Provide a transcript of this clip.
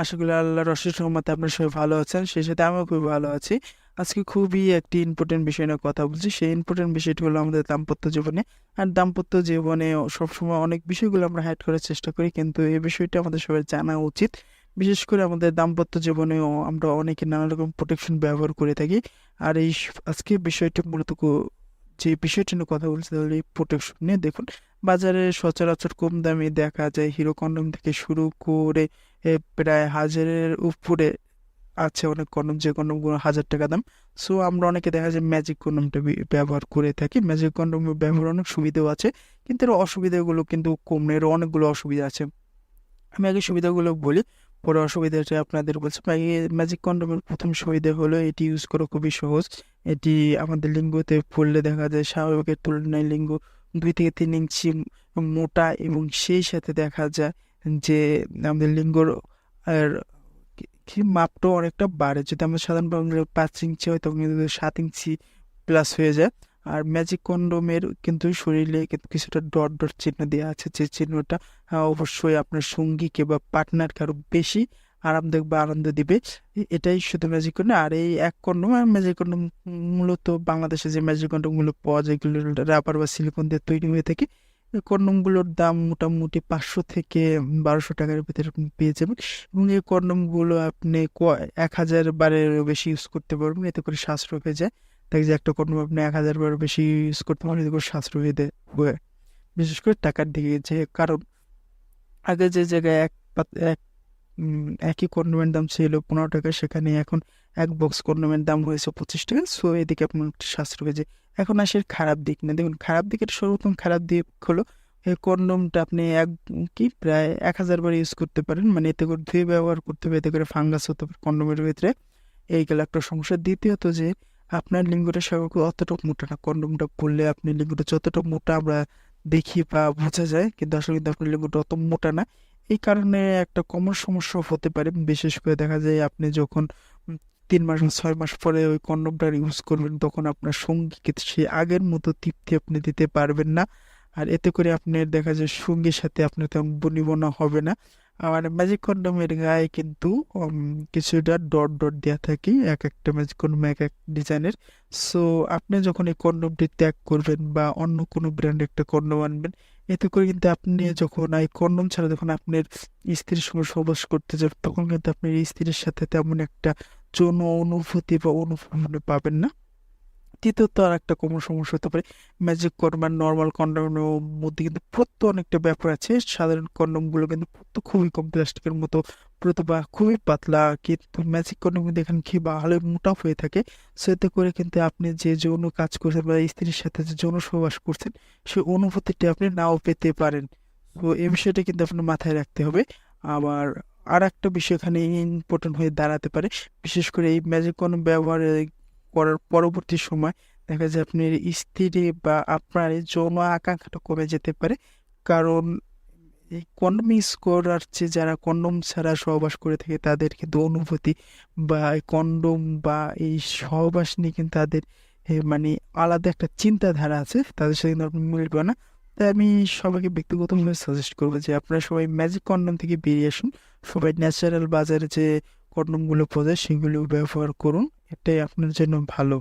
আশা করি আল্লাহর অশেষ রহমতে আপনার সবাই ভালো আছেন, সেই সাথে আমিও খুবই ভালো আছি। আজকে খুবই একটি ইম্পর্টেন্ট বিষয় নিয়ে কথা বলছি। সেই ইম্পর্টেন্ট বিষয়টি হলো আমাদের দাম্পত্য জীবনে। আর দাম্পত্য জীবনে সবসময় অনেক বিষয়গুলো আমরা হাইড করার চেষ্টা করি, কিন্তু এই বিষয়টা আমাদের সবার জানা উচিত। বিশেষ করে আমাদের দাম্পত্য জীবনেও আমরা অনেকে নানা রকম প্রোটেকশন ব্যবহার করে থাকি। আর আজকে বিষয়টি মূলত যে বিষয়টি নিয়ে কথা বলছি তাহলে এই প্রোটেকশন নিয়ে। দেখুন, বাজারে সচরাচর কম দামে দেখা যায় হিরো কন্ডম থেকে শুরু করে প্রায় 1000-এর উপরে আছে অনেক কন্ডম, যে কন্ডমগুলো 1000 টাকা দাম। সো আমরা অনেকে দেখা যায় ম্যাজিক কন্ডমটা ব্যবহার করে থাকি। ম্যাজিক কন্ডম ব্যবহার অনেক সুবিধাও আছে, কিন্তু এর অসুবিধাগুলো কিন্তু কম না, এর অনেকগুলো অসুবিধা আছে। আমি আগে সুবিধাগুলো বলি, পরে অসুবিধাটা আপনাদের বলছি। ম্যাজিক কন্ডোমের প্রথম সুবিধা হলো এটি ইউজ করা খুবই সহজ। এটি আমাদের লিঙ্গতে পড়লে দেখা যায় স্বাভাবিকের তুলনায় লিঙ্গ 2 থেকে 3 ইঞ্চি মোটা, এবং সেই সাথে দেখা যায় যে আমাদের লিঙ্গর আর কি মাপটাও অনেকটা বাড়ে। যদি আমরা সাধারণভাবে 5 ইঞ্চি হয় তখন কিন্তু 7 ইঞ্চি প্লাস হয়ে যায়। আর ম্যাজিক কন্ডোমের কিন্তু শরীরে কিন্তু কিছুটা ডট ডট চিহ্ন দেওয়া আছে, যে চিহ্নটা অবশ্যই আপনার সঙ্গীকে বা পার্টনারকে আরো বেশি আরামদায়ক বা আনন্দ দিবে। এটাই শুধু ম্যাজিক কন্ডোম। আর এই এক কন্ডোম আর ম্যাজিক কন্ডোম মূলত বাংলাদেশে যে ম্যাজিক কন্ডোমগুলো পাওয়া যায় এগুলো রাবার বা সিলিকন দিয়ে তৈরি হয়ে থাকে। এই কন্ডোমগুলোর দাম মোটামুটি 500 থেকে 1200 টাকার ভিতরে আপনি পেয়ে যাবেন, এবং এই কন্ডোমগুলো আপনি 1000 বারের বেশি ইউজ করতে পারবেন, এতে করে সাশ্রয় হয়ে যায়। তাই যে একটা কন্ডোম আপনি 1000 বার বেশি ইউজ করতে পারেন, এতে করে সাশ্রয় হয়ে যায়। বিশেষ করে টাকার দিকে, যে কারণ আগে যে জায়গায় একই কন্ডোমের দাম ছিল 15 টাকা, সেখানে এখন এক বক্স কন্ডোমের দাম হয়েছে 25 টাকা। সো এদিকে আপনার একটু সাশ্রয় হয়ে যায়। এখন আসে খারাপ দিক না। দেখুন, খারাপ দিকের সর্বোত্তম খারাপ দিক হলো এই কন্ডোমটা আপনি প্রায় 1000 বার ইউজ করতে পারেন, মানে এতে করে ধুয়ে ব্যবহার করতে হবে, এতে করে ফাঙ্গাস হতে পারে কন্ডোমের ভিতরে। এই গেল একটা সমস্যা। দ্বিতীয়ত যে আপনার লিঙ্গটা স্বাভাবিক অতটুকু মোটা না। কন্ডোমটা পরলে আপনি লিঙ্গটা যতটা মোটা আমরা দেখি বা বোঝা যায়, কিন্তু আসলে কিন্তু আপনার লিঙ্গটা অত মোটা না। এই কারণে একটা কমন সমস্যা হতে পারে। বিশেষ করে দেখা যায় আপনি যখন 3 মাস বা 6 মাস পরে ওই কন্ডোমটা ইউজ করবেন, তখন আপনার সঙ্গীকে সেই আগের মতো তৃপ্তি আপনি দিতে পারবেন না। আর এতে করে আপনার দেখা যায় সঙ্গীর সাথে আপনার তেমন বনিবনা হবে না। আর ম্যাজিক কন্ডোমের গায়ে কিন্তু কিছুটা ডট ডট দেওয়া থাকে, এক একটা ম্যাজিক কন্ডোম এক এক ডিজাইনের। সো আপনি যখন এই কন্ডোমটি ত্যাগ করবেন বা অন্য কোনো ব্র্যান্ডের একটা কন্ডোম আনবেন, এতে করে কিন্তু আপনি যখন এই কন্ডোম ছাড়া যখন আপনার স্ত্রীর সঙ্গে সহবাস করতে যাবেন, তখন কিন্তু আপনার স্ত্রীর সাথে তেমন একটা যৌন অনুভূতি বা অনুভূতি পাবেন না। তৃতীয়ত আর একটা কমন সমস্যা হতে পারে, ম্যাজিক কন্ডোম আর নর্মাল কন্ডোমের মধ্যে কিন্তু প্রত্যহ অনেকটা ব্যাপার আছে। সাধারণ কন্ডোমগুলো কিন্তু প্রত্যহ খুবই কম প্লাস্টিকের মতো প্রত বা খুবই পাতলা, কিন্তু ম্যাজিক কন্ডোম কিন্তু এখানে কি ভালো মোটা হয়ে থাকে। সো এতে করে কিন্তু আপনি যে যৌন কাজ করছেন বা স্ত্রীর সাথে যে যৌন সহবাস করছেন, সেই অনুভূতিটি আপনি নাও পেতে পারেন। তো এই বিষয়টা কিন্তু আপনার মাথায় রাখতে হবে। আবার আর একটা বিষয় এখানে ইম্পর্টেন্ট হয়ে দাঁড়াতে পারে, বিশেষ করে এই ম্যাজিক কন্ডোম ব্যবহার করার পরবর্তী সময় দেখা যায় আপনার স্ত্রী বা আপনার এই যৌন আকাঙ্ক্ষাটা কমে যেতে পারে। কারণ এই কন্ডোম ইউজ করার চেয়ে যারা কন্ডোম ছাড়া সহবাস করে থাকে তাদের কিন্তু অনুভূতি বা এই কন্ডোম বা এই সহবাস নিয়ে কিন্তু তাদের মানে আলাদা একটা চিন্তাধারা আছে, তাদের সাথে কিন্তু আপনি মিলবে না। তাই আমি সবাইকে ব্যক্তিগতভাবে সাজেস্ট করবো যে আপনারা সবাই ম্যাজিক কন্ডোম থেকে বেরিয়ে আসুন। সবাই ন্যাচারাল বাজারে যে কন্ডোমগুলো পাওয়া যায় সেগুলো ব্যবহার করুন, এটাই আপনার জন্য ভালো।